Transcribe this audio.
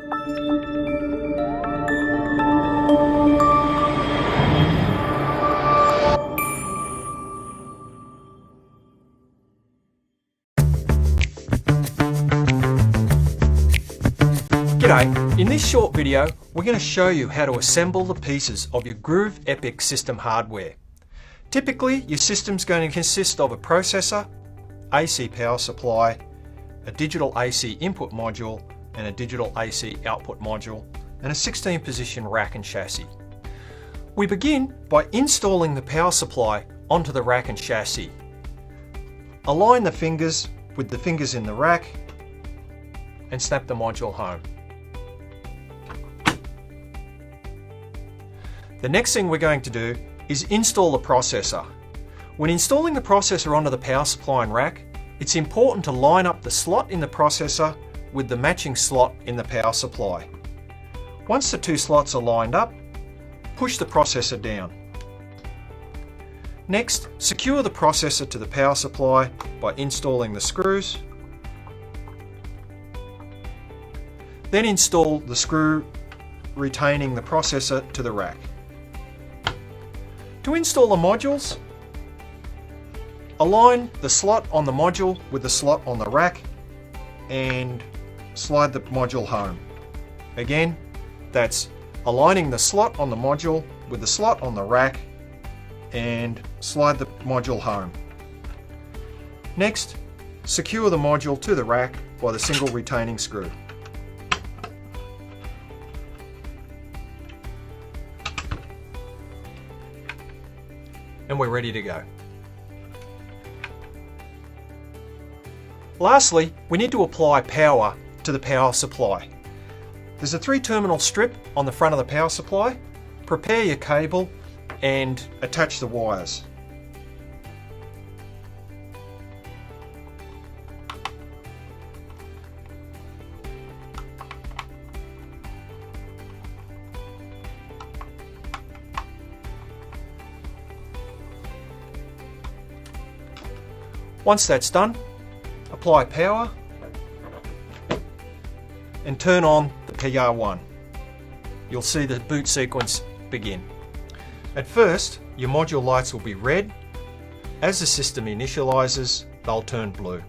G'day, in this short video we're going to show you how to assemble the pieces of your Groov Epic system hardware. Typically your system's going to consist of a processor, AC power supply, a digital AC input module and a digital AC output module, and a 16-position rack and chassis. We begin by installing the power supply onto the rack and chassis. Align the fingers with the fingers in the rack and snap the module home. The next thing we're going to do is install the processor. When installing the processor onto the power supply and rack, it's important to line up the slot in the processor with the matching slot in the power supply. Once the two slots are lined up, push the processor down. Next, secure the processor to the power supply by installing the screws. Then install the screw retaining the processor to the rack. To install the modules, align the slot on the module with the slot on the rack and slide the module home. Again, that's aligning the slot on the module with the slot on the rack and slide the module home. Next, secure the module to the rack by the single retaining screw. And we're ready to go. Lastly, we need to apply power to the power supply. There's a 3-terminal strip on the front of the power supply. Prepare your cable and attach the wires. Once that's done, apply power and turn on the PR1. You'll see the boot sequence begin. At first, your module lights will be red. As the system initializes, they'll turn blue.